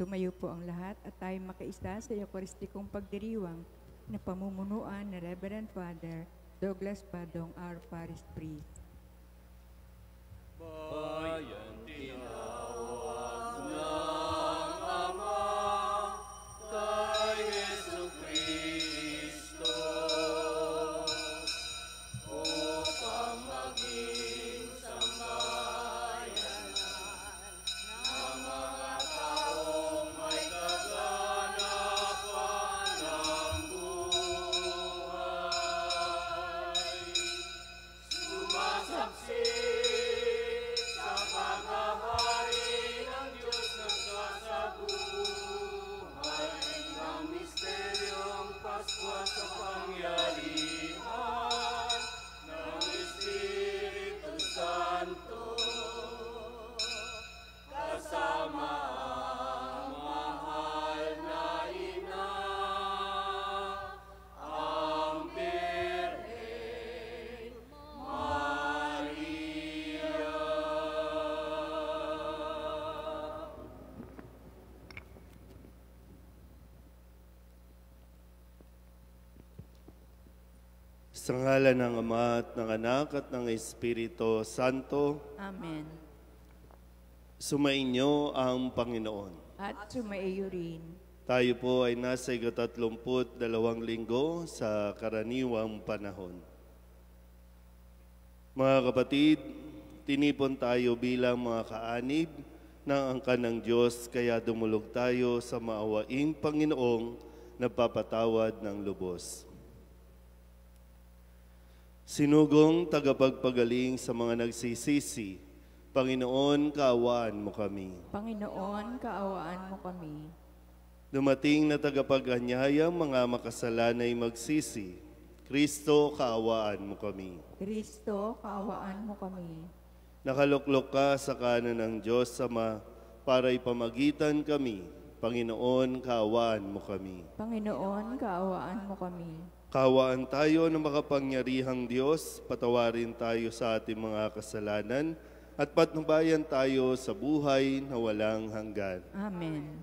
Tumayo po ang lahat at tayo makaisa sa Eucharistikong pagdiriwang na pamumunuan ni Reverend Father Douglas Badong, our parish priest. Bayan tinawag ng Ama kay Jesucristo upang maging sambayanan ng mga taong may kaganapan ng buhay. Sumasaksik sa paghahari ng Diyos nagsasabuhay ng misteryong Paskwa sa pangyarihan ng Espiritu Santo kasama ang mahal na Ina, ang Birhen Maria. Sa ngalan ng Ama at ng Anak at ng Espiritu Santo, Amen. sumainyo ang Panginoon. At sumaiyo rin. Tayo po ay nasa 32 linggo sa karaniwang panahon. Mga kapatid, tinipon tayo bilang mga kaanib ng angkan ng Diyos, kaya dumulog tayo sa maawaing Panginoong nagpapatawad ng lubos. Sinugong tagapagpagaling sa mga nagsisisi, Panginoon, kaawaan mo kami. Panginoon, kaawaan mo kami. Dumating na tagapag-anyayang mga makasalanay magsisi, Kristo, kaawaan mo kami. Kristo, kaawaan mo kami. Nakaluklok ka sa kanan ng Diyos Ama para ipamagitan kami. Panginoon, kaawaan mo kami. Panginoon, kaawaan mo kami. Kaawaan tayo ng makapangyarihang Diyos, patawarin tayo sa ating mga kasalanan, at patnubayan tayo sa buhay na walang hanggan. Amen.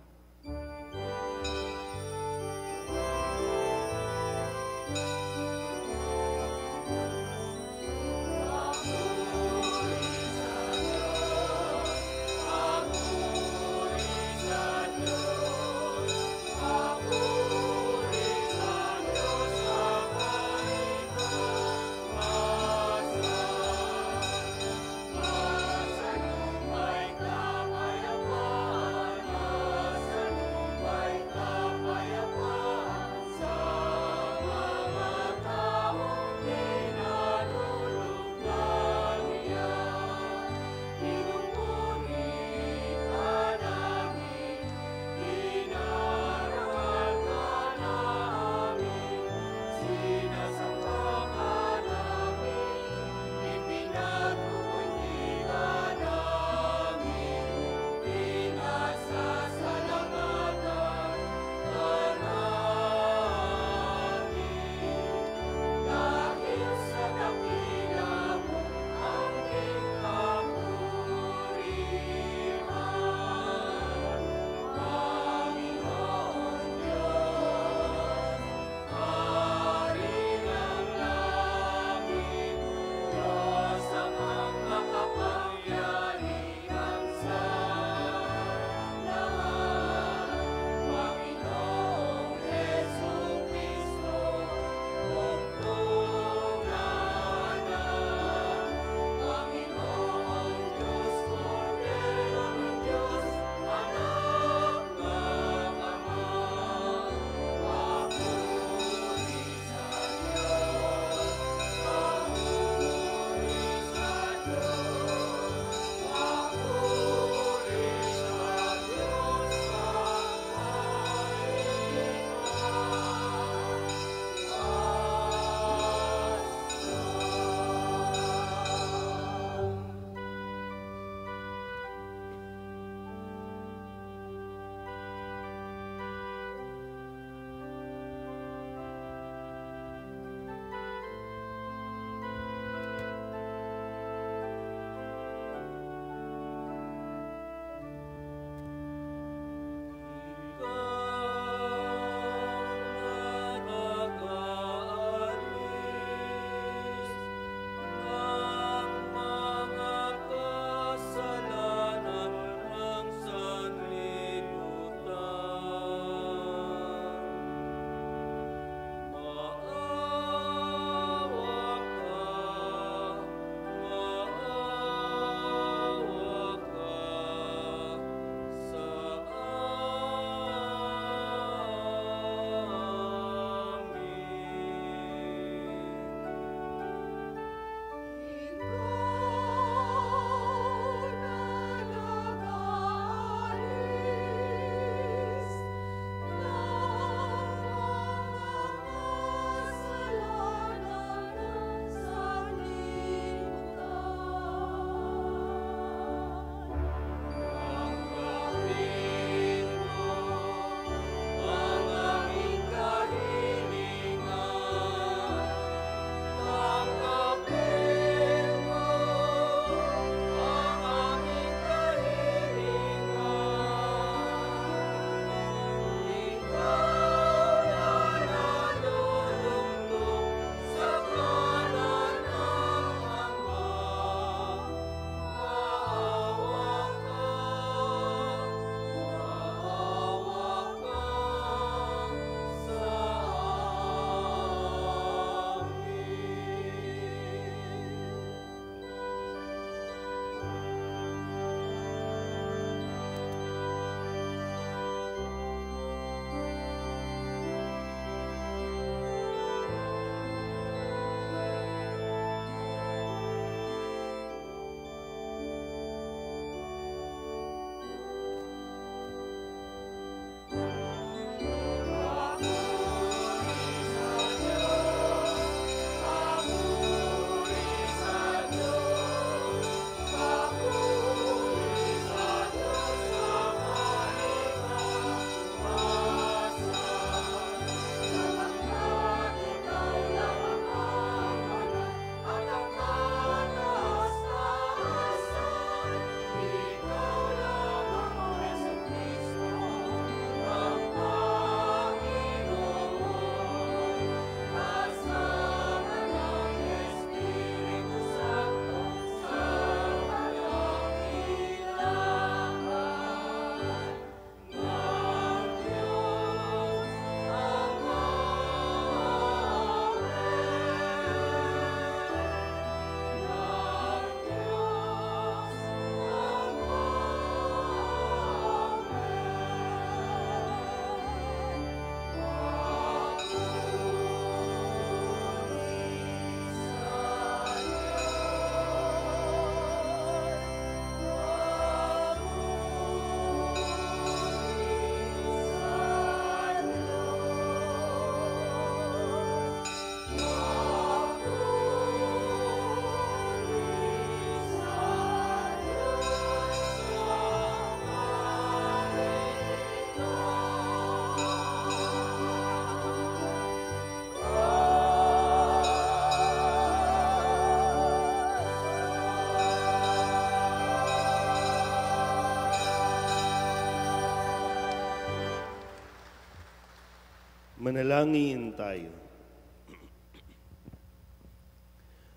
Manalangin tayo.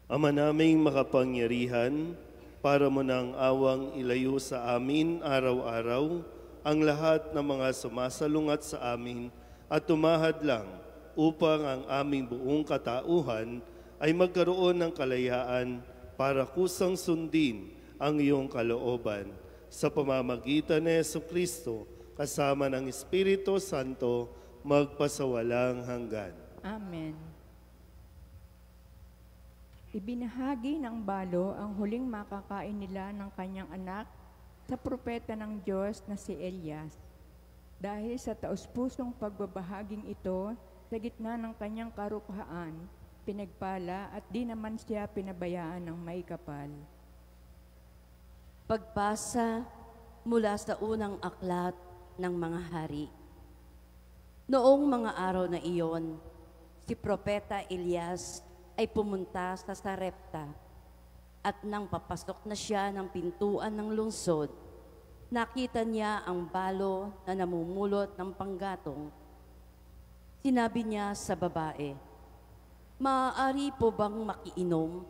Ama naming makapangyarihan, para mo ng awang ilayo sa amin araw-araw ang lahat ng mga sumasalungat sa amin at tumahad lang upang ang aming buong katauhan ay magkaroon ng kalayaan para kusang sundin ang iyong kalooban sa pamamagitan ni Jesucristo kasama ng Espiritu Santo magpasawalang hanggan. Amen. Ibinahagi ng balo ang huling makakain nila ng kanyang anak sa propeta ng Diyos na si Elias. Dahil sa taus-pusong pagbabahaging ito, sa gitna ng kanyang karukhaan, pinagpala at di naman siya pinabayaan ng may kapal. Pagbasa mula sa unang aklat ng mga hari. Noong mga araw na iyon, si Propeta Elias ay pumunta sa Sarepta at nang papasok na siya ng pintuan ng lungsod, nakita niya ang balo na namumulot ng panggatong. Sinabi niya sa babae, "Maaari po bang makiinom?"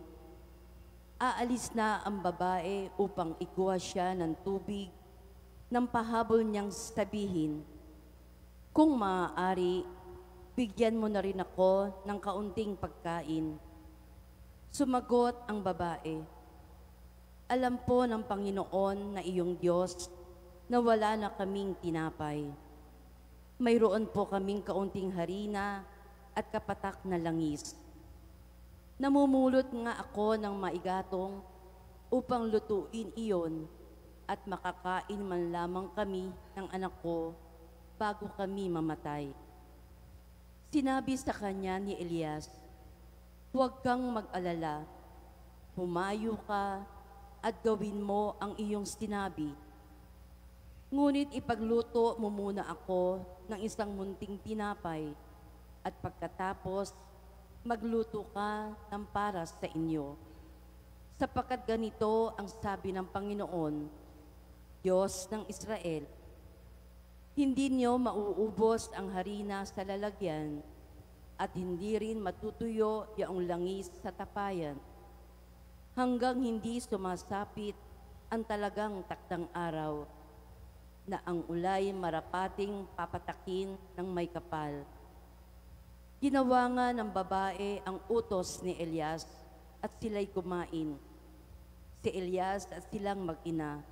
Aalis na ang babae upang ikuha siya ng tubig nang pahabol niyang sabihin, "Kung maaari, bigyan mo na rin ako ng kaunting pagkain." Sumagot ang babae, "Alam po ng Panginoon na iyong Diyos na wala na kaming tinapay. Mayroon po kaming kaunting harina at kapatak na langis. Namumulot nga ako ng maigatong upang lutuin iyon at makakain man lamang kami ng anak ko bago kami mamatay." Sinabi sa kanya ni Elias, "Huwag kang mag-alala, humayo ka at gawin mo ang iyong sinabi. Ngunit ipagluto mo muna ako ng isang munting tinapay at pagkatapos magluto ka ng para sa inyo. Sapagkat ganito ang sabi ng Panginoon, Diyos ng Israel, hindi niyo mauubos ang harina sa lalagyan at hindi rin matutuyo yung langis sa tapayan hanggang hindi sumasapit ang talagang takdang araw na ang ulay marapating papatakin ng may kapal." Ginawa nga ng babae ang utos ni Elias at sila'y kumain. Si Elias at silang mag-ina.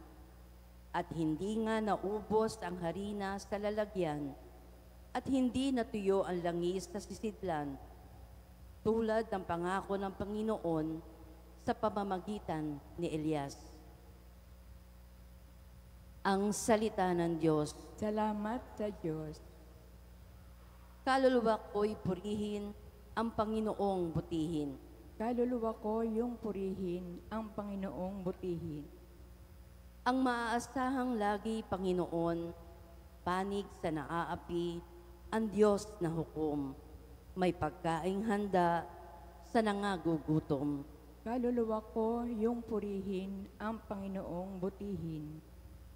At hindi nga naubos ang harina sa lalagyan at hindi natuyo ang langis sa sisidlan, tulad ng pangako ng Panginoon sa pamamagitan ni Elias. Ang salita ng Diyos. Salamat sa Diyos. Kaluluwa ko'y purihin, ang Panginoong butihin. Kaluluwa ko yung purihin, ang Panginoong butihin. Ang maaasahang lagi, Panginoon, panig sa naaapi, ang Diyos na hukom, may pagkaing handa sa nangagugutom. Kaluluwa ko yung purihin, ang Panginoong butihin.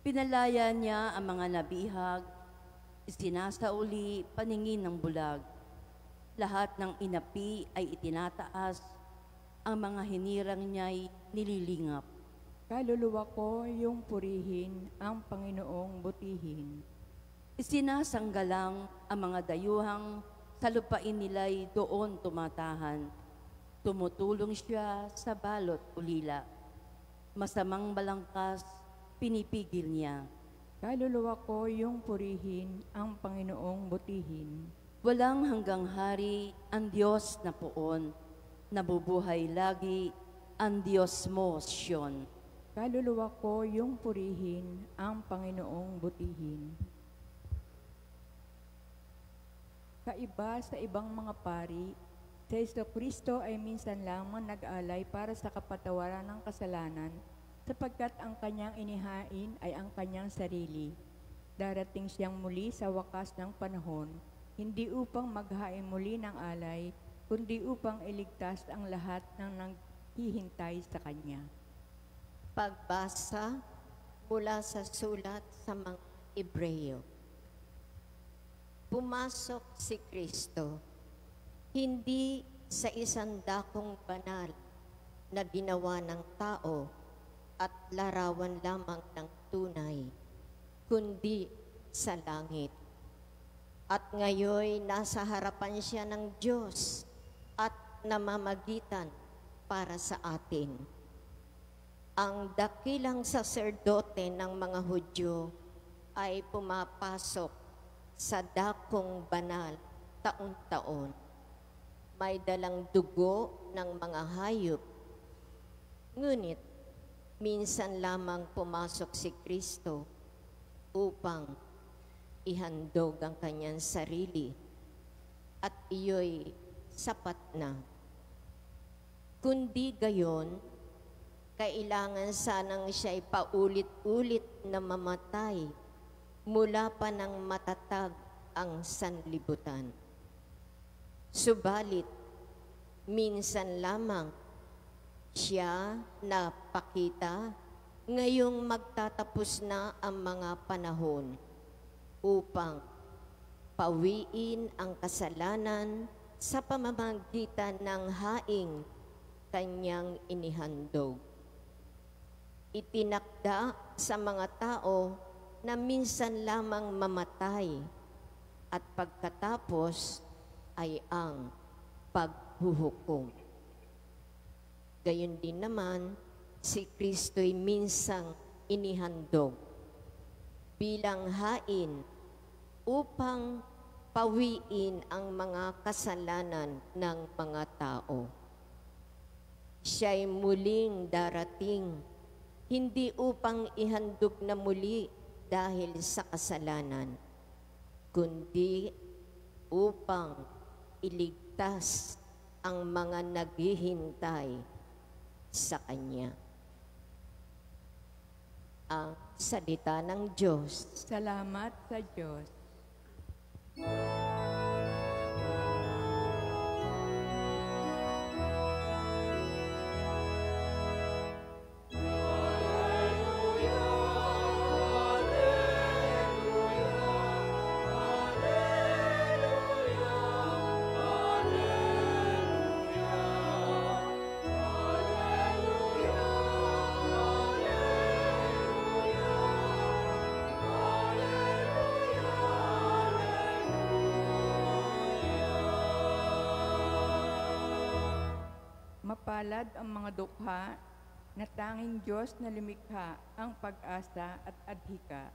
Pinalaya niya ang mga nabihag, isinasauli paningin ng bulag. Lahat ng inapi ay itinataas, ang mga hinirang niya'y nililingap. Kaluluwa ko yung purihin, ang Panginoong butihin. Isinasanggalang ang mga dayuhang sa lupain nila'y doon tumatahan. Tumutulong siya sa balot ulila. Masamang balangkas, pinipigil niya. Kaluluwa ko yung purihin, ang Panginoong butihin. Walang hanggang hari ang Diyos na poon, nabubuhay lagi ang Diyos mo, Siyon. Kaluluwa ko yung purihin, ang Panginoong butihin. Kaiba sa ibang mga pari, si Jesucristo ay minsan lamang nag-alay para sa kapatawaran ng kasalanan, sapagkat ang kanyang inihain ay ang kanyang sarili. Darating siyang muli sa wakas ng panahon, hindi upang maghain muli ng alay, kundi upang iligtas ang lahat ng naghihintay sa kanya. Pagbasa mula sa sulat sa mga Hebreyo. pumasok si Kristo, hindi sa isang dakong banal na ginawa ng tao at larawan lamang ng tunay, kundi sa langit. At ngayon nasa harapan siya ng Diyos at namamagitan para sa atin. Ang dakilang saserdote ng mga Hudyo ay pumapasok sa dakong banal taon-taon. May dalang dugo ng mga hayop. Ngunit, minsan lamang pumasok si Kristo upang ihandog ang kanyang sarili at iyo'y sapat na. Kundi gayon, kailangan sanang siya'y paulit-ulit na mamatay mula pa ng matatag ang sanlibutan. Subalit, minsan lamang siya napakita ngayong magtatapos na ang mga panahon upang pawiin ang kasalanan sa pamamagitan ng haing kanyang inihandog. Itinakda sa mga tao na minsan lamang mamatay at pagkatapos ay ang paghuhukom. Gayon din naman, si Kristo'y minsang inihandog bilang hain upang pawiin ang mga kasalanan ng mga tao. Siya'y muling darating, hindi upang ihandog na muli dahil sa kasalanan, kundi upang iligtas ang mga naghihintay sa Kanya. Ang salita ng Diyos. Salamat sa Diyos. Mapalad ang mga dukha na tanging Diyos na lumikha ang pag-asa at adhika.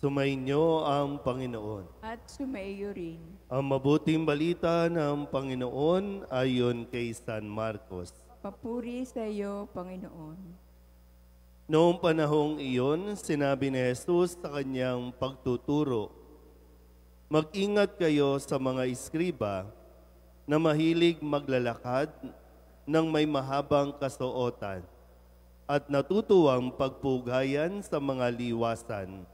Sumainyo ang Panginoon. At sumaiyo rin. Ang mabuting balita ng Panginoon ayon kay San Marcos. Papuri sa iyo, Panginoon. Noong panahong iyon, sinabi ni Jesus sa kanyang pagtuturo, "Mag-ingat kayo sa mga iskriba na mahilig maglalakad ng may mahabang kasuotan at natutuwang pagpugayan sa mga liwasan.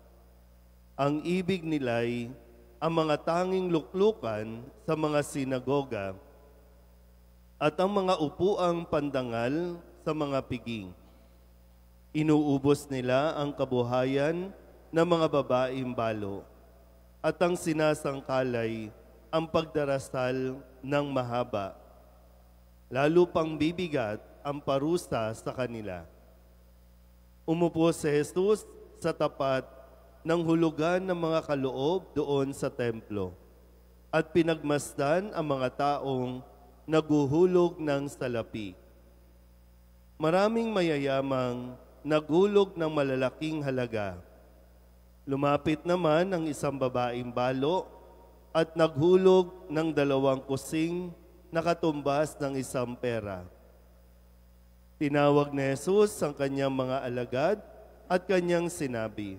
Ang ibig nila'y ang mga tanging luklukan sa mga sinagoga at ang mga upuang pandangal sa mga piging. Inuubos nila ang kabuhayan ng mga babaeng balo at ang sinasangkalay ang pagdarasal ng mahaba. Lalo pang bibigat ang parusa sa kanila." Umupo si Jesus sa tapat ng hulugan ng mga kaloob doon sa templo at pinagmasdan ang mga taong naguhulog ng salapi. Maraming mayayamang naghulog ng malalaking halaga. Lumapit naman ang isang babaeng balo at naghulog ng 2 kusing na katumbas ng isang pera. Tinawag ni Jesus ang kanyang mga alagad at kanyang sinabi,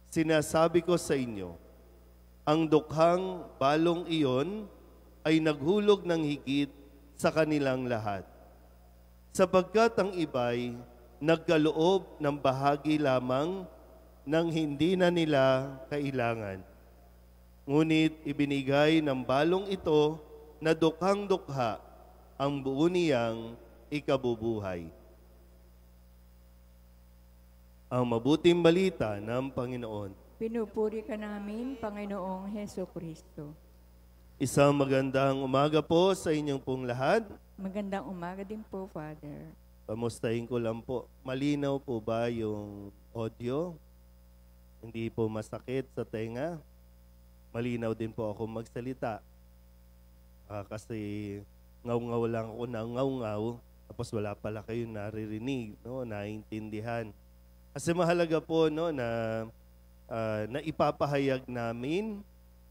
"Sinasabi ko sa inyo, ang dukhang balong iyon ay naghulog ng higit sa kanilang lahat. Sapagkat ang iba'y nagkaloob ng bahagi lamang ng hindi na nila kailangan. Ngunit ibinigay ng balong ito na dukhang-dukha ang buo niyang ikabubuhay." Ang mabuting balita ng Panginoon. Pinupuri ka namin, Panginoong Heso Kristo. Isang magandang umaga po sa inyong pong lahat. Magandang umaga din po, Father. Pamustahin ko lang po. Malinaw po ba yung audio? Hindi po masakit sa tenga? Malinaw din po ako magsalita. Kasi ngaw-ngaw lang ako na ngaw-ngaw, tapos wala pala kayong naririnig, no? Naintindihan. Kasi mahalaga po no, na ipapahayag namin,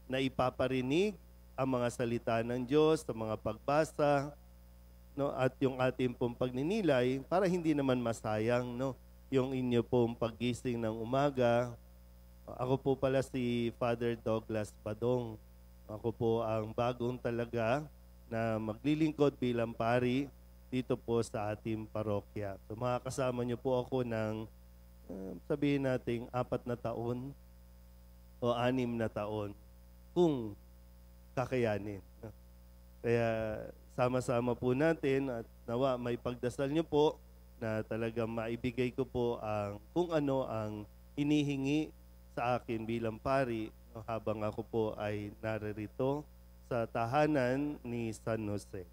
na ipaparinig ang mga salita ng Diyos, ang mga pagbasa, no, at yung ating pong pagninilay para hindi naman masayang no, yung inyo pong paggising ng umaga. Ako po pala si Father Douglas Badong. Ako po ang bagong talaga na maglilingkod bilang pari dito po sa ating parokya. So makakasama niyo po ako ng sabihin nating 4 na taon o 6 na taon kung kakayanin. Kaya sama-sama po natin at nawa may pagdasal niyo po na talagang maibigay ko po ang kung ano ang inihingi sa akin bilang pari no, habang ako po ay naririto sa tahanan ni San Jose.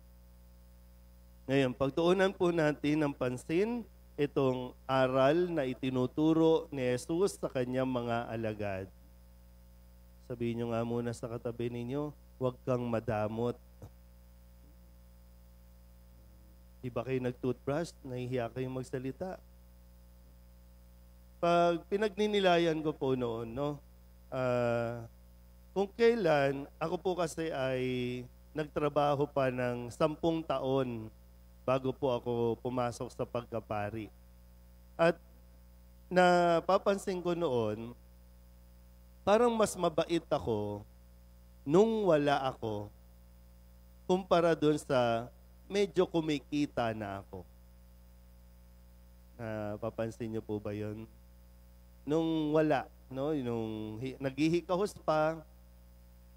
Ngayon, pagtuunan po natin ng pansin itong aral na itinuturo ni Jesus sa kanyang mga alagad. Sabihin nyo nga muna sa katabi ninyo, huwag kang madamot. Di ba kayo nag-toothbrush? Nahihiya kayong magsalita. Pag pinagninilayan ko po noon, no, kung kailan, ako po kasi ay nagtrabaho pa ng 10 taon bago po ako pumasok sa pagkapari. At napapansin ko noon, parang mas mabait ako nung wala ako kumpara doon sa medyo kumikita na ako. Napapansin niyo po ba yun? Nung wala, no? Nung naghihikahos pa,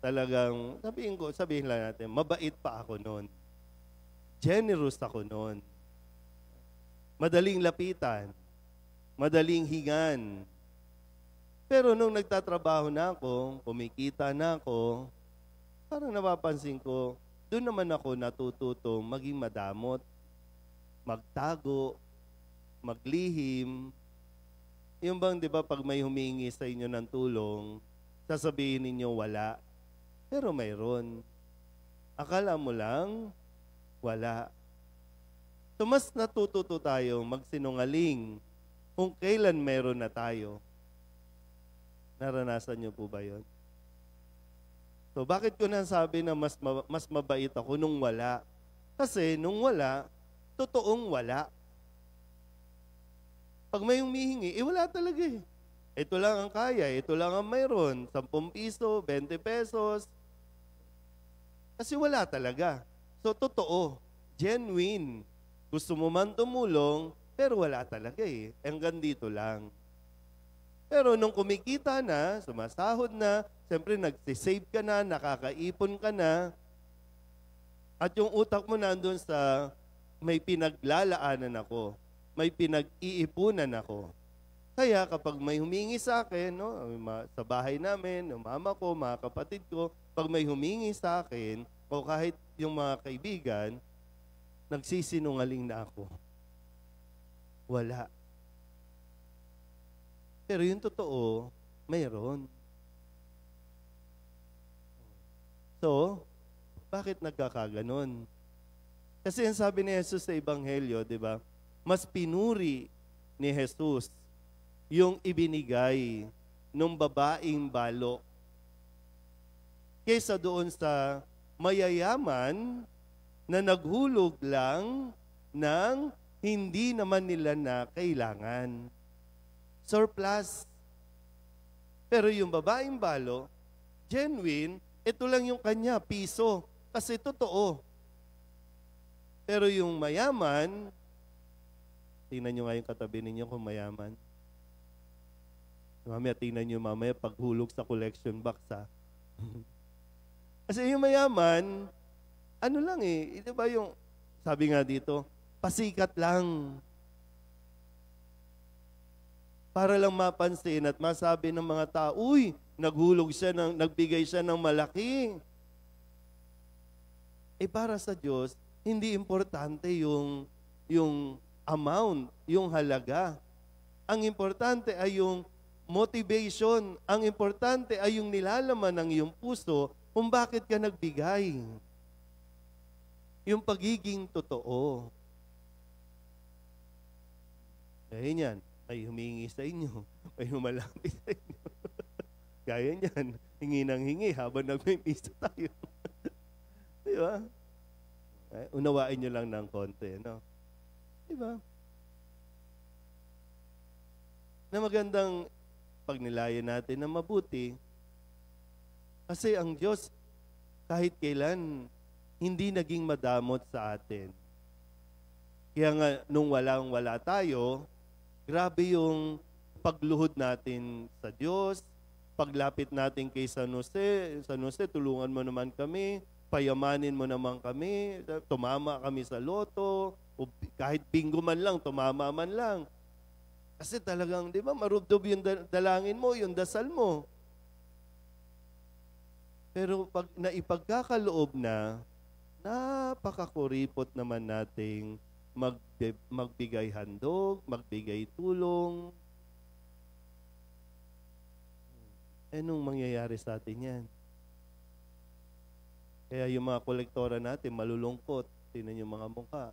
talagang, sabihin lang natin, mabait pa ako noon. Generous ako noon. Madaling lapitan. Madaling hingan. Pero nung nagtatrabaho na ako, kumikita na ako, parang napapansin ko, doon naman ako natututong maging madamot, magtago, maglihim. Yung bang, di ba, pag may humingi sa inyo ng tulong, sasabihin ninyo wala. Pero mayroon. Akala mo lang, wala. So mas natututo tayo magsinungaling kung kailan meron na tayo. Naranasan niyo po ba yun? So bakit ko nasabi na mas mabait ako nung wala? Kasi nung wala, totoong wala. Pag may humihingi, wala talaga eh. Ito lang ang kaya, ito lang ang mayroon. 10 piso, 20 pesos. Kasi wala talaga. So, totoo, genuine. Gusto mo man tumulong, pero wala talaga eh. Hanggang dito lang. Pero nung kumikita na, sumasahod na, siyempre nagsisave ka na, nakakaipon ka na, at yung utak mo nandun sa may pinaglalaanan ako, may pinag-iipunan ako. Kaya kapag may humingi sa akin, no, sa bahay namin, yung mama ko, mga kapatid ko, pag may humingi sa akin, o kahit yung mga kaibigan, nagsisinungaling na ako. Wala. Pero yung totoo, mayroon. So, bakit nagkakaganon? Kasi ang sabi ni Jesus sa Ebanghelyo, di ba? Mas pinuri ni Jesus yung ibinigay ng babaeng balo kaysa doon sa mayayaman na naghulog lang ng hindi naman nila na kailangan. Surplus. Pero yung babaeng balo, genuine, ito lang yung kanya, piso. Kasi totoo. Pero yung mayaman, tingnan nyo nga yung katabi ninyo kung mayaman. Mamaya, tingnan nyo mamaya paghulog sa collection box, ha? Kasi yung mayaman, ano lang eh, di ba yung, sabi nga dito, pasikat lang. Para lang mapansin at masabi ng mga tao, uy, nagbigay siya ng malaki. Eh para sa Diyos, hindi importante yung amount, yung halaga. Ang importante ay yung motivation. Ang importante ay yung nilalaman ng iyong puso kung bakit ka nagbigay. Yung pagiging totoo. Kaya yan, may humingi sa inyo, may humalapit sa inyo. Kaya niyan, hingi ng hingi habang nagmimisa tayo. Di ba? Unawain nyo lang ng konti, no? Di ba? Na magandang pagnilayan natin na mabuti. Kasi ang Diyos, kahit kailan, hindi naging madamot sa atin. Kaya nga, nung wala tayo, grabe yung pagluhod natin sa Diyos, paglapit natin kay San Jose, San Jose, tulungan mo naman kami, payamanin mo naman kami, tumama kami sa loto, o kahit bingo man lang, tumama man lang. Kasi talagang, di ba, marubdob yung dalangin mo, yung dasal mo. Pero pag naipagkakaloob na, napakakuripot naman nating magbigay handog, magbigay tulong. Anong mangyayari sa atin yan? Kaya yung mga kolektora natin, malulungkot. Tingnan yung mga mukha.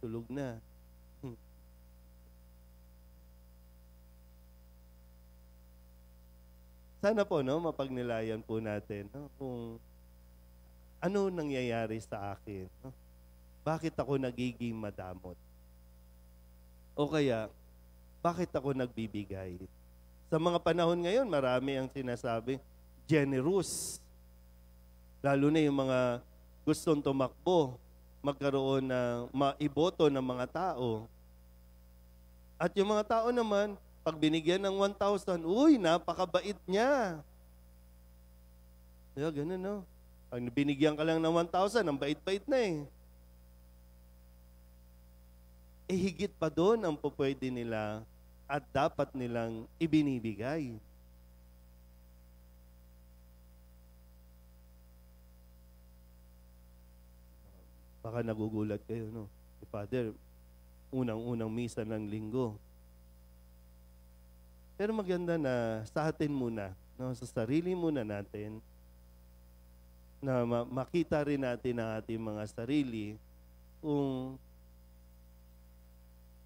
Tulog na. Sana po, no, mapagnilayan po natin, no, kung ano nangyayari sa akin. No? Bakit ako nagiging madamot? O kaya, bakit ako nagbibigay? Sa mga panahon ngayon, marami ang sinasabi, generous. Lalo na yung mga gustong tumakbo, magkaroon ng maiboto ng mga tao. At yung mga tao naman, pag binigyan ng 1,000, uy, napakabait niya. Kaya ganun, no? Pag binigyan ka lang ng 1,000, ang bait-bait na eh. Eh, higit pa doon ang pupwede nila at dapat nilang ibinibigay. Baka nagugulat kayo, no? Father, unang-unang misa ng linggo. Pero maganda na sa atin muna, no? Sa sarili muna natin, na makita rin natin ang ating mga sarili kung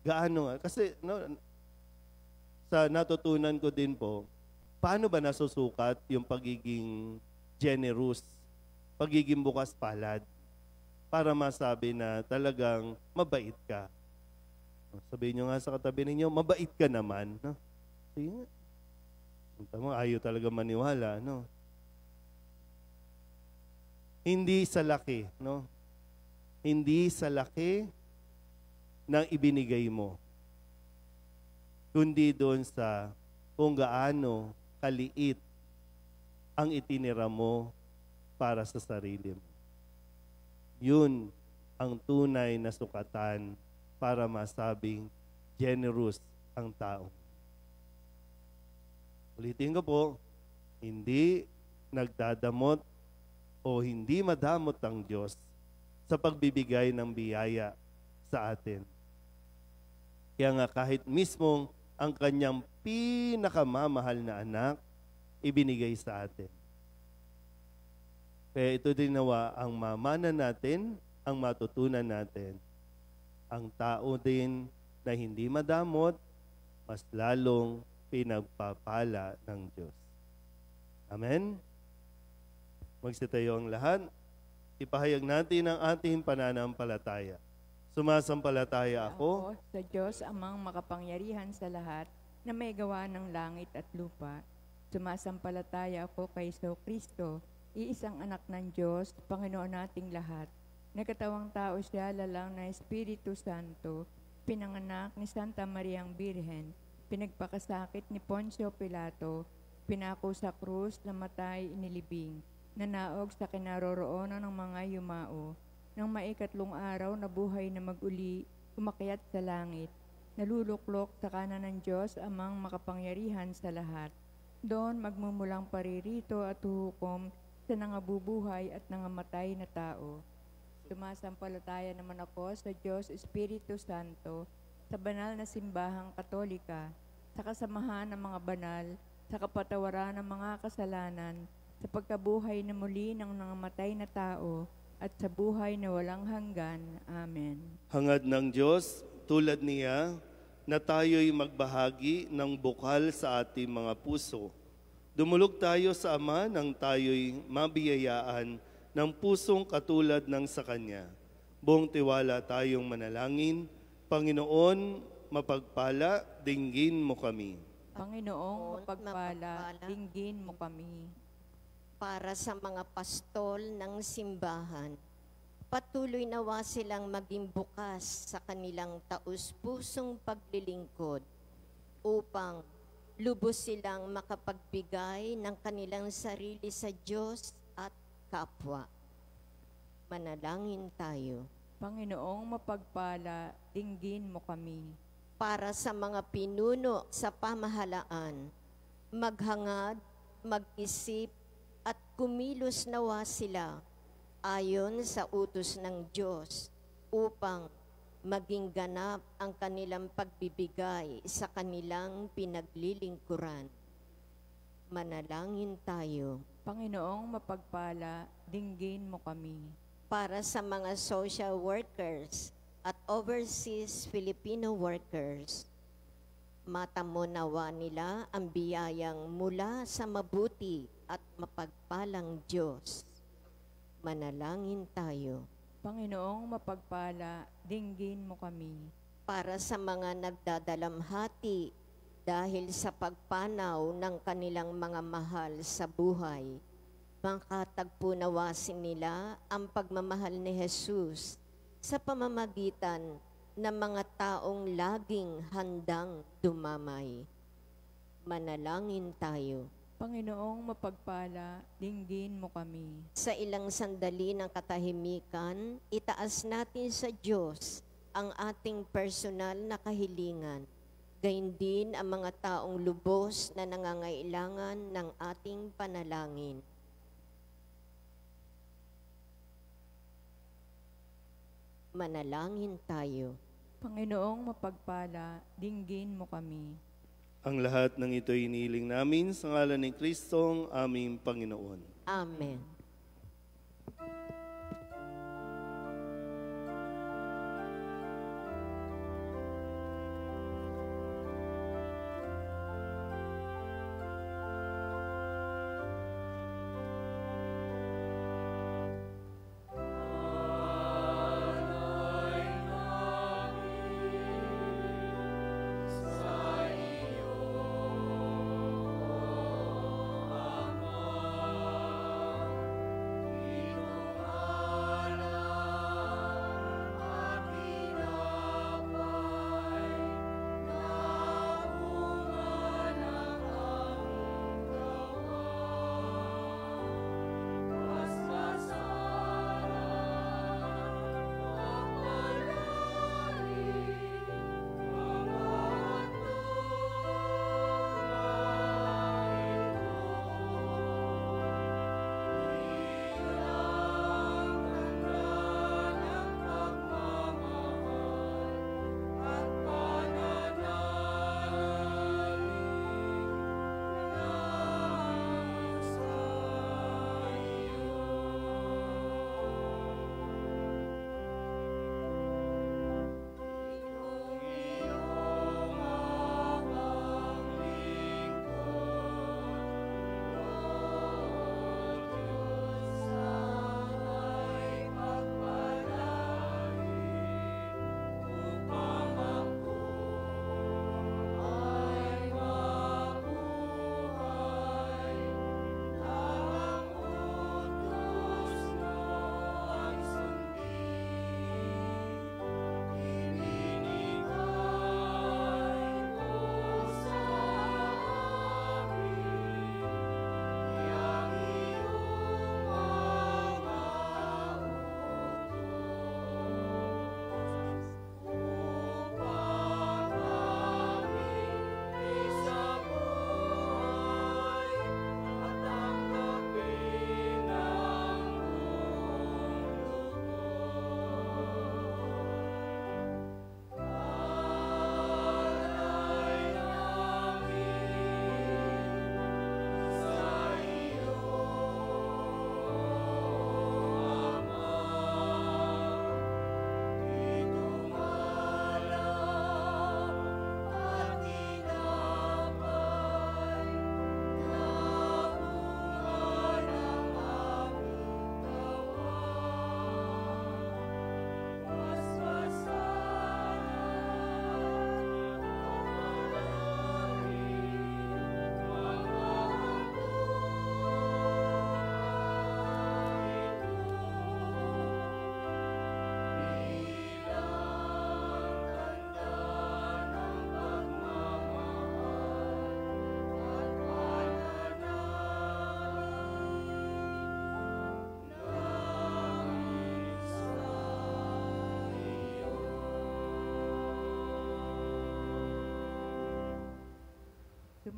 gaano. Kasi no, sa natutunan ko din po, paano ba nasusukat yung pagiging generous, pagiging bukas palad, para masabi na talagang mabait ka. Sabihin nyo nga sa katabi ninyo, mabait ka naman. No? Sige nga. Tama, ayaw talaga maniwala. No? Hindi sa laki. No? Hindi sa laki ng ibinigay mo, kundi doon sa kung gaano kaliit ang itinira mo para sa sarili mo. Yun ang tunay na sukatan para masabing generous ang tao. Ulitin ko po, hindi nagdadamot o hindi madamot ang Diyos sa pagbibigay ng biyaya sa atin. Kaya nga kahit mismong ang kanyang pinakamamahal na anak, ibinigay sa atin. Kaya ito din nawa ang mamana natin, ang matutunan natin. Ang tao din na hindi madamot, mas lalong pinagpapala ng Diyos. Amen? Magsitayo ang lahat. Ipahayag natin ang ating pananampalataya. Sumasampalataya ako Ako sa Diyos amang makapangyarihan sa lahat na may gawa ng langit at lupa. Sumasampalataya ako kay Kristo, iisang anak ng Diyos, Panginoon nating lahat. Nagkatawang tao siya, lalang na Espiritu Santo, pinanganak ni Santa Mariang Birhen, pinagpakasakit ni Poncio Pilato, pinako sa krus, namatay, inilibing, nanaog sa kinaroroonan ng mga yumao, nang maikatlong araw na buhay na mag-uli, umakyat sa langit, naluluklok sa kanan ng Diyos amang makapangyarihan sa lahat. Doon magmumulang paririto at huhukom sa nangabubuhay at nangamatay na tao. Sumasampalataya naman ako sa Diyos Espiritu Santo, sa banal na simbahang katolika, sa kasamahan ng mga banal, sa kapatawaran ng mga kasalanan, sa pagkabuhay na muli ng nangamatay na tao, at sa buhay na walang hanggan. Amen. hangad ng Diyos, tulad niya, na tayo'y magbahagi ng bukal sa ating mga puso. Dumulog tayo sa Ama nang tayo'y mabiyayaan ng pusong katulad ng sa Kanya. Buong tiwala tayong manalangin, Panginoon, mapagpala, dinggin mo kami. Panginoong mapagpala, dinggin mo kami. Para sa mga pastol ng simbahan, patuloy nawa silang maging bukas sa kanilang taus-pusong paglilingkod upang lubos silang makapagbigay ng kanilang sarili sa Diyos at kapwa. Manalangin tayo. Panginoong mapagpala, dinggin mo kami. Para sa mga pinuno sa pamahalaan, maghangad, mag-isip, at kumilos nawa sila ayon sa utos ng Diyos upang maging ganap ang kanilang pagbibigay sa kanilang pinaglilingkuran. Manalangin tayo. Panginoong mapagpala, dinggin mo kami. Para sa mga social workers at overseas Filipino workers, matamo nawa nila ang biyayang mula sa mabuti at mapagpalang Diyos. Manalangin tayo. Panginoong mapagpala, dinggin mo kami. Para sa mga nagdadalamhati dahil sa pagpanaw ng kanilang mga mahal sa buhay, makatagpo nawasin nila ang pagmamahal ni Jesus sa pamamagitan ng mga taong laging handang dumamay. Manalangin tayo. Panginoong mapagpala, dinggin mo kami. Sa ilang sandali ng katahimikan, itaas natin sa Diyos ang ating personal na kahilingan. Gayun din ang mga taong lubos na nangangailangan ng ating panalangin. Manalangin tayo. Panginoong mapagpala, dinggin mo kami. Ang lahat ng ito'y iniling namin sa ngalan ni Kristong aming Panginoon. Amen.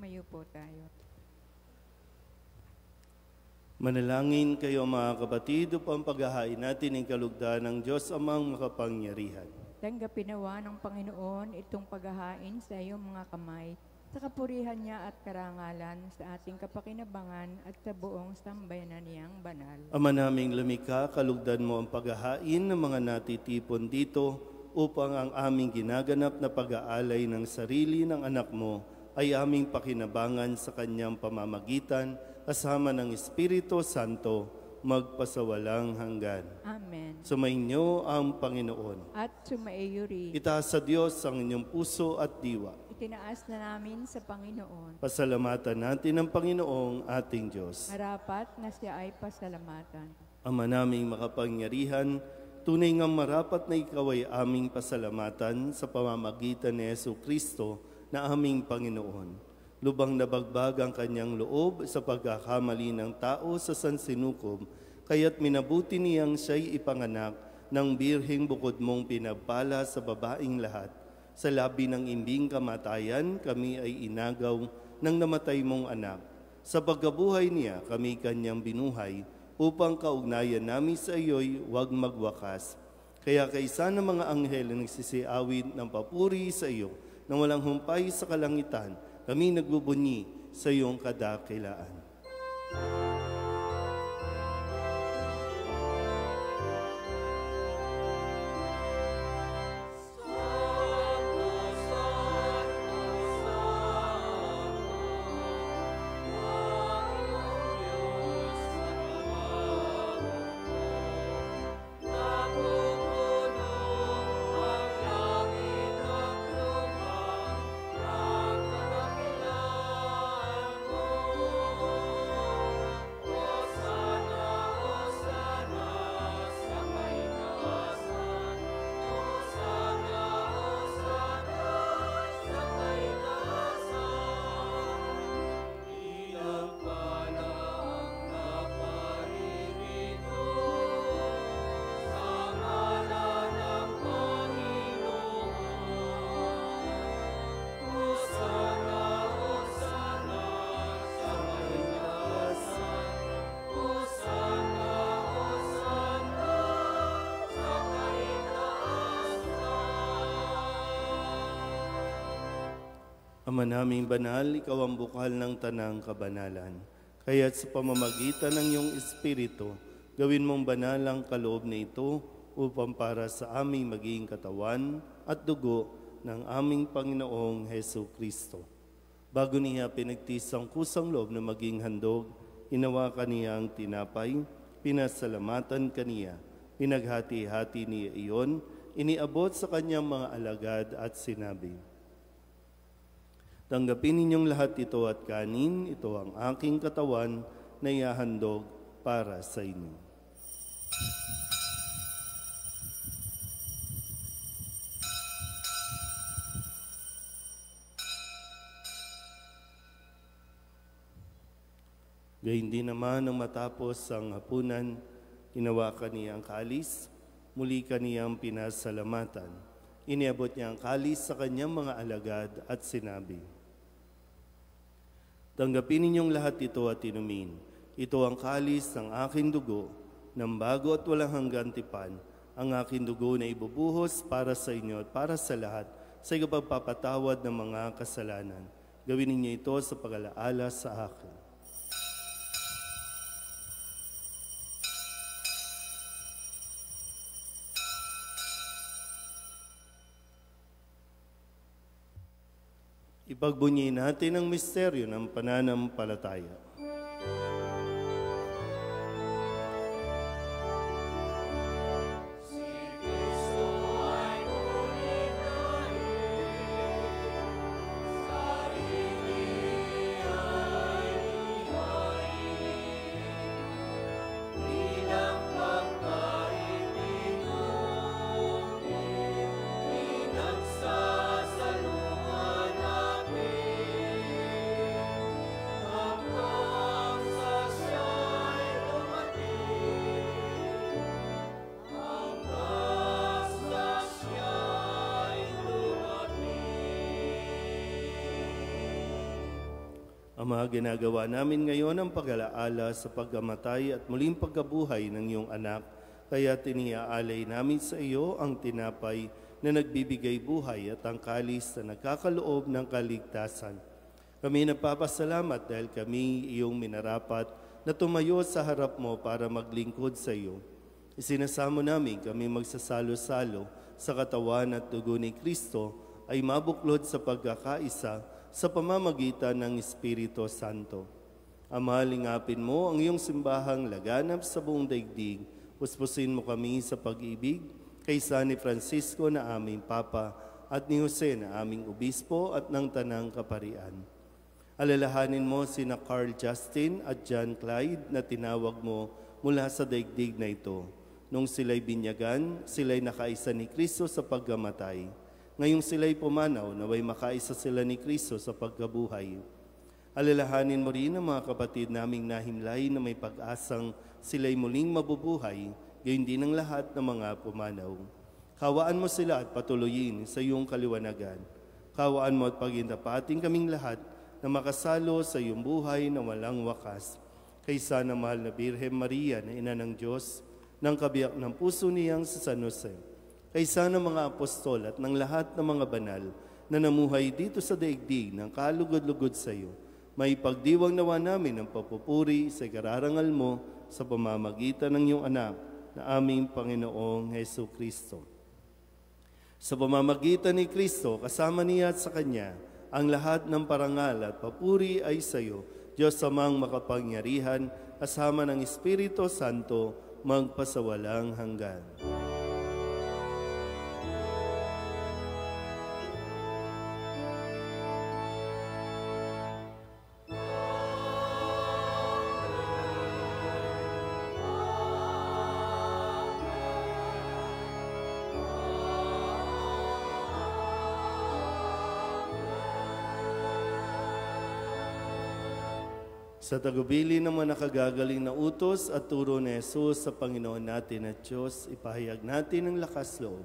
Tumayo po tayo. Manalangin kayo mga kapatid upang paghahain natin ang kalugdan ng Diyos amang makapangyarihan. Tanggapin nawa ng Panginoon itong paghahain sa iyong mga kamay, sa kapurihan niya at karangalan sa ating kapakinabangan at sa buong sambayanan niyang banal. Ama naming lumikha, kalugdan mo ang paghahain ng mga natitipon dito upang ang aming ginaganap na pag-aalay ng sarili ng anak mo ay aming pakinabangan sa kanyang pamamagitan kasama ng Espiritu Santo magpasawalang hanggan. Amen. Sumainyo ang Panginoon. At sumaiyo rin. Itaas sa Diyos ang inyong puso at diwa. Itinaas na namin sa Panginoon. Pasalamatan natin ang Panginoong ating Diyos. Marapat na siya ay pasalamatan. Ama naming makapangyarihan, tunay ngang marapat na ikaw ay aming pasalamatan sa pamamagitan ni Jesucristo na aming Panginoon. Lubang nabagbag ang kanyang loob sa pagkakamali ng tao sa sansinukob, kaya't minabuti niyang siya'y ipanganak ng birheng bukod mong pinagpala sa babaing lahat. Sa labi ng imbing kamatayan, kami ay inagaw ng namatay mong anak. Sa pagkabuhay niya, kami kanyang binuhay, upang kaugnayan namin sa iyo'y huwag magwakas. Kaya kaysa ng mga anghel na nagsisiawit ng papuri sa iyo, na walang humpay sa kalangitan, kami nagbubunyi sa iyong kadakilaan. Ama naming banal, ikaw ang bukal ng tanang kabanalan. Kaya't sa pamamagitan ng iyong Espiritu, gawin mong banal ang kaloob na ito upang para sa aming maging katawan at dugo ng aming Panginoong Hesu Kristo. Bago niya pinagtis ang kusang loob na maging handog, hinawakan niya ang tinapay, pinasalamatan kaniya, pinaghati-hati niya iyon, iniabot sa kanyang mga alagad at sinabi, tanggapin ninyong lahat ito at kanin, ito ang aking katawan na ihahandog para sa inyo. Gayun din naman nang matapos ang hapunan, hinawakan niya ang kalis, muli kaniyang pinasalamatan. Iniabot niya ang kalis sa kanyang mga alagad at sinabi, tanggapin ninyong lahat ito at inumin. Ito ang kalis ng aking dugo, ng bago at walang hanggang tipan, ang aking dugo na ibubuhos para sa inyo at para sa lahat sa pagpapatawad ng mga kasalanan. Gawin ninyo ito sa pag-alaala sa akin. Ipagbunyi natin ang misteryo ng pananampalataya. Ang Ama, ginagawa namin ngayon ang pag-alaala sa pagkamatay at muling pagkabuhay ng iyong anak, kaya tiniaalay namin sa iyo ang tinapay na nagbibigay buhay at ang kalis na nagkakaloob ng kaligtasan. Kami nagpapasalamat dahil kami iyong minarapat na tumayo sa harap mo para maglingkod sa iyo. Isinasamo namin kami magsasalo-salo sa katawan at dugo ni Kristo ay mabuklod sa pagkakaisa sa pamamagitan ng Espiritu Santo. Ama, lingapin mo ang iyong simbahang laganap sa buong daigdig. Puspusin mo kami sa pag-ibig kaysa ni Francisco na aming Papa at ni Jose na aming Obispo at ng Tanang Kaparian. Alalahanin mo sina Carl Justin at John Clyde na tinawag mo mula sa daigdig na ito. Nung sila'y binyagan, sila'y nakaisa ni Kristo sa pagkamatay. Ngayong sila'y pumanaw, naway makaisa sila ni Kristo sa pagkabuhay. Alalahanin mo rin ang mga kapatid naming nahimlay na may pag-asang sila'y muling mabubuhay, gayon din ang lahat ng mga pumanaw. Kawaan mo sila at patuloyin sa iyong kaliwanagan. Kawaan mo at pagindapating kaming lahat na makasalo sa iyong buhay na walang wakas. Kaysa na mahal na Birhen Maria na ina ng Diyos, ng kabiyak ng puso niyang sa San Jose, kaysa ng mga apostol at ng lahat ng mga banal na namuhay dito sa daigdig ng kalugod-lugod sa iyo, may pagdiwang nawa namin ang papupuri sa kararangal mo sa pamamagitan ng iyong anak na aming Panginoong Hesu Kristo. Sa pamamagitan ni Kristo, kasama niya at sa Kanya, ang lahat ng parangal at papuri ay sa iyo, Diyos amang makapangyarihan, kasama ng Espiritu Santo, magpasawalang hanggan. Sa tagubili ng mga nakagagaling na utos at turo ni Jesus sa Panginoon natin at Diyos, ipahayag natin ang lakas loob.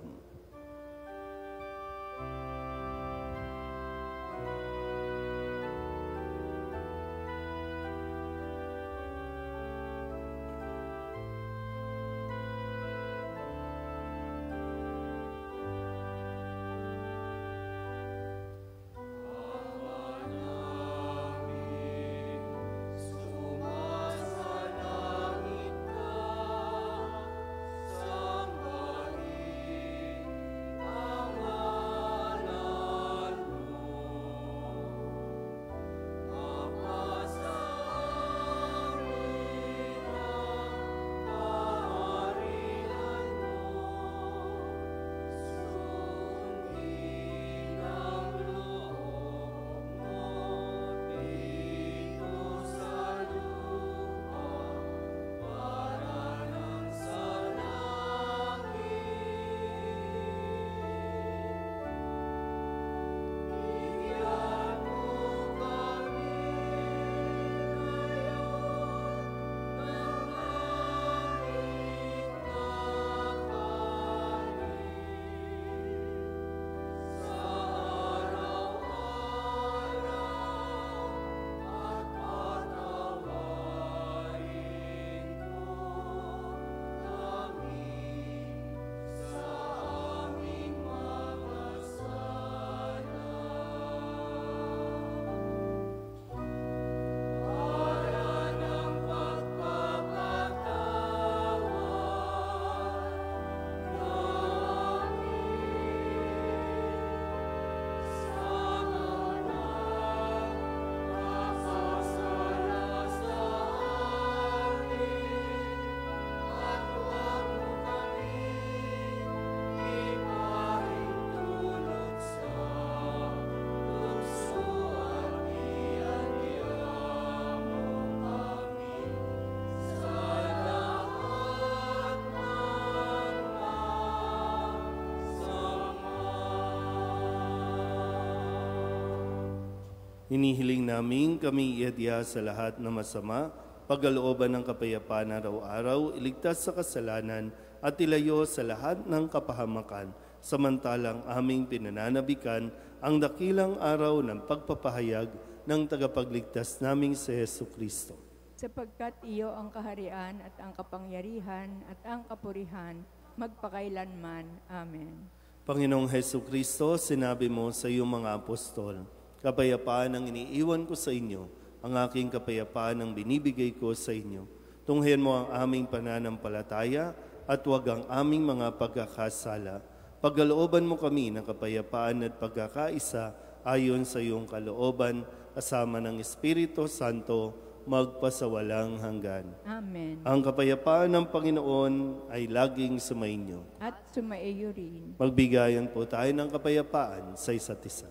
Hinihiling namin kami iadya sa lahat na masama, pagkalooban ng kapayapaan araw-araw, iligtas sa kasalanan at ilayo sa lahat ng kapahamakan, samantalang aming pinananabikan ang dakilang araw ng pagpapahayag ng tagapagligtas naming si Hesu Kristo. Sapagkat iyo ang kaharian at ang kapangyarihan at ang kapurihan magpakailanman. Amen. Panginoong Hesu Kristo, sinabi mo sa iyong mga apostol, kapayapaan ang iniiwan ko sa inyo, ang aking kapayapaan ang binibigay ko sa inyo. Tunghayan mo ang aming pananampalataya at huwag ang aming mga pagkakasala. Pagkalooban mo kami ng kapayapaan at pagkakaisa ayon sa iyong kalooban, kasama ng Espiritu Santo, magpasawalang hanggan. Amen. Ang kapayapaan ng Panginoon ay laging sumainyo. At sumaiyo rin. Magbigayan po tayo ng kapayapaan sa isa't isa.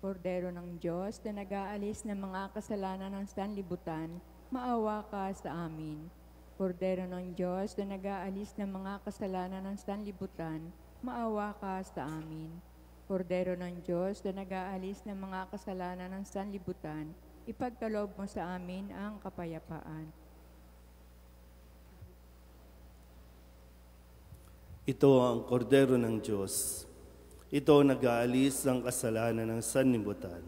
Kordero ng Diyos na nag-aalis ng mga kasalanan ng sanlibutan, maawa ka sa amin. Kordero ng Diyos na nag-aalis ng mga kasalanan ng sanlibutan, maawa ka sa amin. Kordero ng Diyos na nag-aalis ng mga kasalanan ng sanlibutan, ipagkaloob mo sa amin ang kapayapaan. Ito ang kordero ng Diyos. Ito nag-aalis ng kasalanan ng sanlibutan.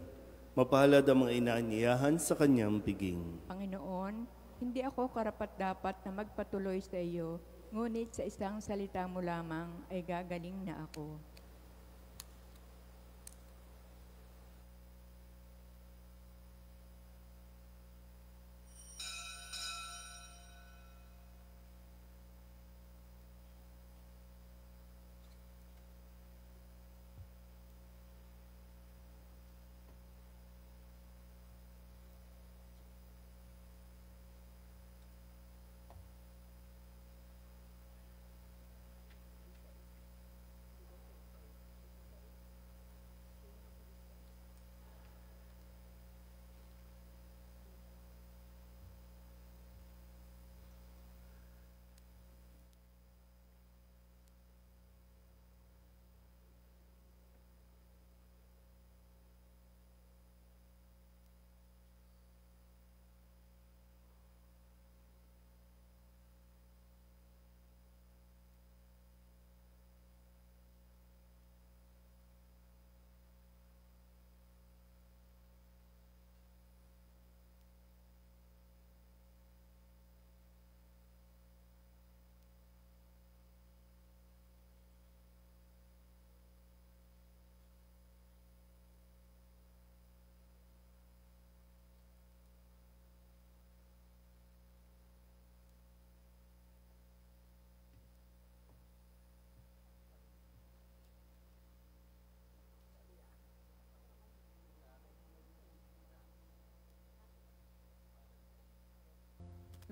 Mapalad ang mga inaanyayahan sa kanyang piging. Panginoon, hindi ako karapat-dapat na magpatuloy sa iyo, ngunit sa isang salita mo lamang ay gagaling na ako.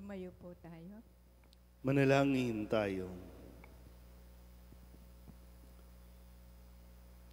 Tumayo po tayo. Manalangin tayo.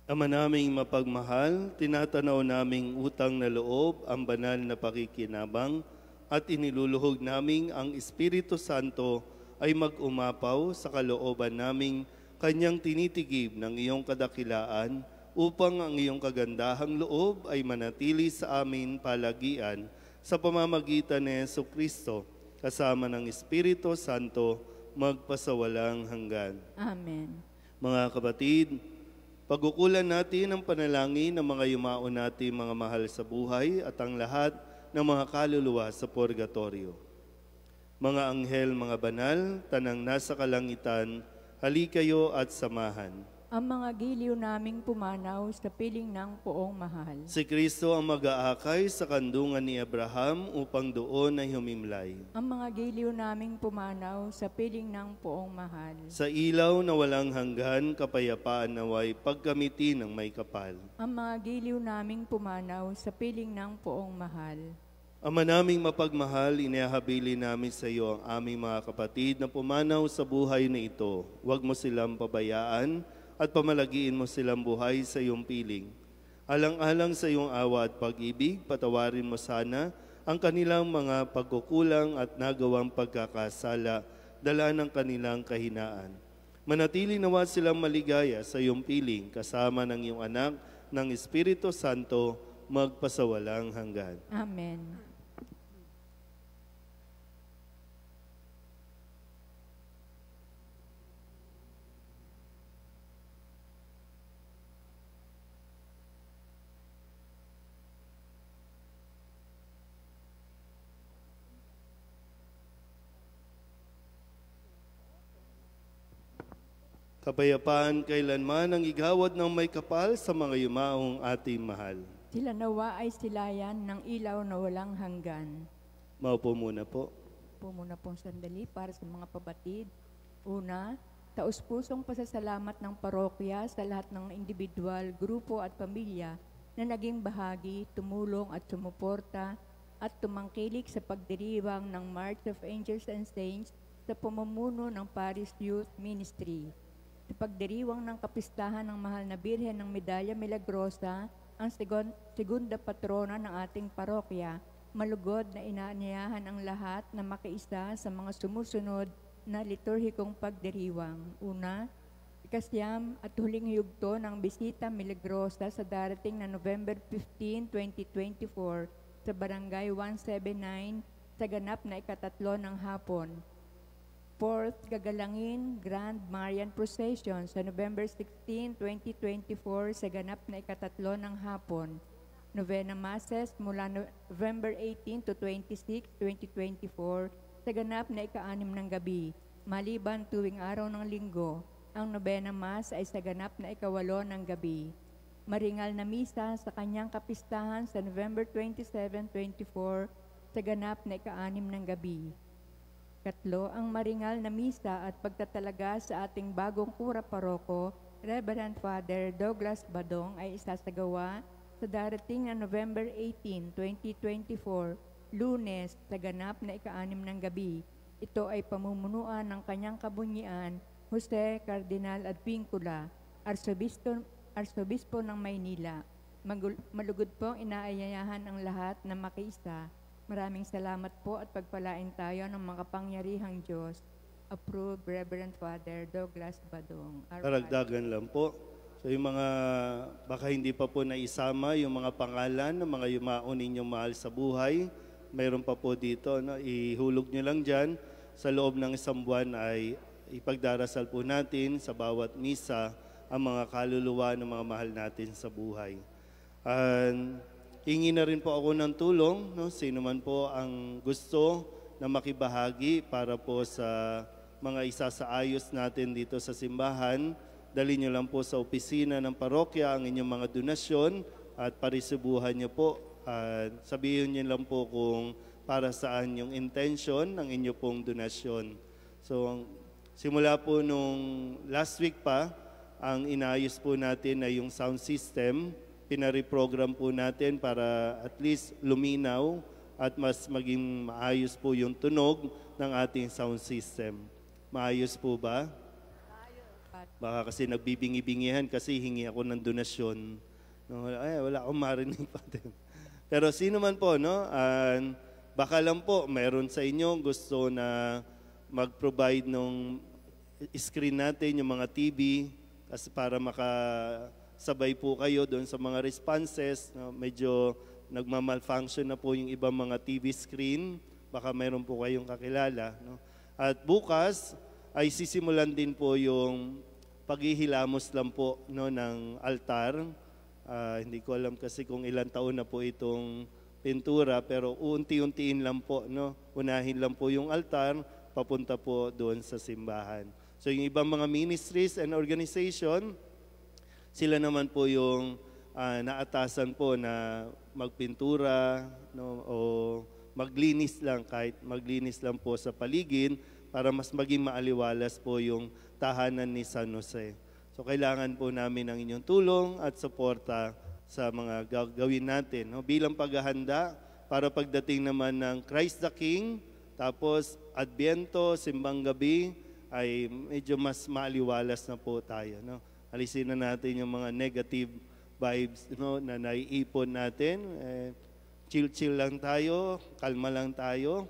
Ama naming mapagmahal, tinatanaw naming utang na loob ang banal na pakikinabang at iniluluhog naming ang Espiritu Santo ay mag-umapaw sa kalooban naming kanyang tinitigib ng iyong kadakilaan upang ang iyong kagandahang loob ay manatili sa amin palagian sa pamamagitan ni Hesu Kristo, kasama ng Espiritu Santo, magpasawalang hanggan. Amen. Mga kapatid, pagkukulan natin ang panalangin ng mga yumao natin mga mahal sa buhay at ang lahat ng mga kaluluwa sa purgatorio. Mga anghel, mga banal, tanang nasa kalangitan, halikayo at samahan. Ang mga giliw naming pumanaw sa piling ng poong mahal. Si Kristo ang mag-aakay sa kandungan ni Abraham upang doon ay humimlay. Ang mga giliw naming pumanaw sa piling ng poong mahal. Sa ilaw na walang hanggan, kapayapaan naway pagkamiti ng may kapal. Ang mga giliw naming pumanaw sa piling ng poong mahal. Ama naming mapagmahal, inihahabili namin sa iyo ang aming mga kapatid na pumanaw sa buhay na ito. Huwag mo silang pabayaan at pamalagiin mo silang buhay sa iyong piling. Alang-alang sa iyong awa at pag-ibig, patawarin mo sana ang kanilang mga pagkukulang at nagawang pagkakasala, dala ng kanilang kahinaan. Manatili nawa silang maligaya sa iyong piling, kasama ng iyong anak, ng Espiritu Santo, magpasawalang hanggan. Amen. kapayapaan kailanman ang igawad ng may kapal sa mga yumaong ating mahal. Sila nawa ay silayan ng ilaw na walang hanggan. Maupo muna po. Po muna pong sandali para sa mga pabatid. Una, taus-pusong pasasalamat ng parokya sa lahat ng individual, grupo at pamilya na naging bahagi, tumulong at sumuporta at tumangkilik sa pagdiriwang ng March of Angels and Saints sa pamumuno ng Paris Youth Ministry. Sa pagdiriwang ng kapistahan ng Mahal na Birhen ng Medalla Milagrosa, ang segunda patrona ng ating parokya, malugod na inaanyayahan ang lahat na makiisa sa mga sumusunod na liturhikong pagdiriwang. Una, ikasyam at huling yugto ng Bisita Milagrosa sa darating na November 15, 2024 sa Barangay 179 sa ganap na ikatatlo ng hapon. Fourth, gagalangin Grand Marian Procession sa November 16, 2024 sa ganap na ikatatlo ng hapon. Novena Masses mula November 18 to 26, 2024 sa ganap na ika-6 ng gabi. Maliban tuwing araw ng linggo, ang Novena Mass ay sa ganap na ika-8 ng gabi. Maringal na misa sa kanyang kapistahan sa November 27, 24 sa ganap na ika-6 ng gabi. Katlo, ang maringal na misa at pagtatalaga sa ating bagong kura paroko, Reverend Father Douglas Badong ay isasagawa sa darating na November 18, 2024, Lunes sa ganap na ika-6 ng gabi. Ito ay pamumunuan ng kanyang kabunyian, Jose Cardinal Advincula, Arsobispo ng Maynila. Malugod pong inaayayahan ang lahat na makiisa. Maraming salamat po at pagpalain tayo ng makapangyarihang Diyos. Approved, Reverend Father Douglas Badong. Karagdagan lang po. So yung mga, baka hindi pa po naisama, yung mga pangalan ng mga yumaon ninyong mahal sa buhay, mayroon pa po dito, no? Ihulog nyo lang dyan. Sa loob ng isang buwan ay ipagdarasal po natin sa bawat misa ang mga kaluluwa ng mga mahal natin sa buhay. And hingi na rin po ako ng tulong, no? Sino man po ang gusto na makibahagi para po sa mga isasaayos natin dito sa simbahan, dali nyo lang po sa opisina ng parokya ang inyong mga donasyon at parisibuhan nyo po. Sabihin nyo lang po kung para saan yung intention ng inyo pong donasyon. So, simula po nung last week pa, ang inayos po natin ay yung sound system. Pinariprogram po natin para at least luminaw at mas maging maayos po yung tunog ng ating sound system. Maayos po ba? Baka kasi nagbibingi-bingihan kasi hingi ako ng donasyon. No, ay, wala akong marinig pa din. Pero sino man po, no? Baka lang po, mayroon sa inyo gusto na mag-provide ng screen natin, yung mga TV, kasi para makasabay po kayo doon sa mga responses. No? Medyo nagmamalfunction na po yung ibang mga TV screen. Baka mayroon po kayong kakilala. No? At bukas ay sisimulan din po yung paghihilamos lang po, no, ng altar. Hindi ko alam kasi kung ilang taon na po itong pintura, pero unti-untiin lang po, no? Unahin lang po yung altar, papunta po doon sa simbahan. So yung ibang mga ministries and organization, sila naman po yung naatasan po na magpintura, no, o maglinis lang, kahit maglinis lang po sa paligid para mas maging maaliwalas po yung tahanan ni San Jose. So kailangan po namin ng inyong tulong at suporta sa mga gagawin natin, no? Bilang paghahanda para pagdating naman ng Christ the King, tapos Adbyento, Simbang Gabi, ay medyo mas maaliwalas na po tayo. No? Alisin na natin yung mga negative vibes, no, na naiipon natin. Chill-chill lang tayo, kalma lang tayo,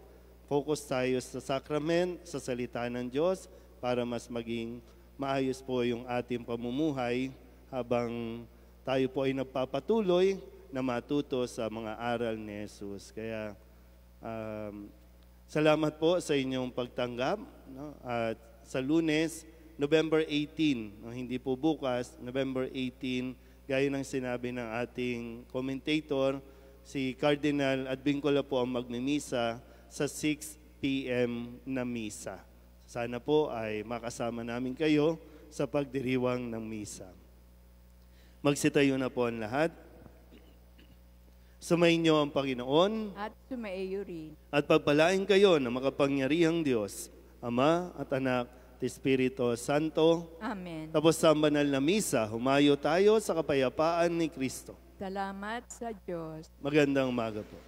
focus tayo sa sacrament, sa salita ng Diyos, para mas maging maayos po yung ating pamumuhay habang tayo po ay nagpapatuloy na matuto sa mga aral ni Jesus. Kaya salamat po sa inyong pagtanggap. No? At sa Lunes, November 18, no? Hindi po bukas, November 18, gaya ng sinabi ng ating commentator, si Cardinal Advincula po ang magmimisa sa 6 p.m. na misa. Sana po ay makasama namin kayo sa pagdiriwang ng misa. Magsitayo na po ang lahat. Sumainyo ang Panginoon At sumaiyo rin. at pagpalain kayo ng makapangyarihang Diyos, Ama at Anak at Espiritu Santo. Amen. Tapos sa banal na misa, humayo tayo sa kapayapaan ni Kristo. Salamat sa Diyos. Magandang umaga po.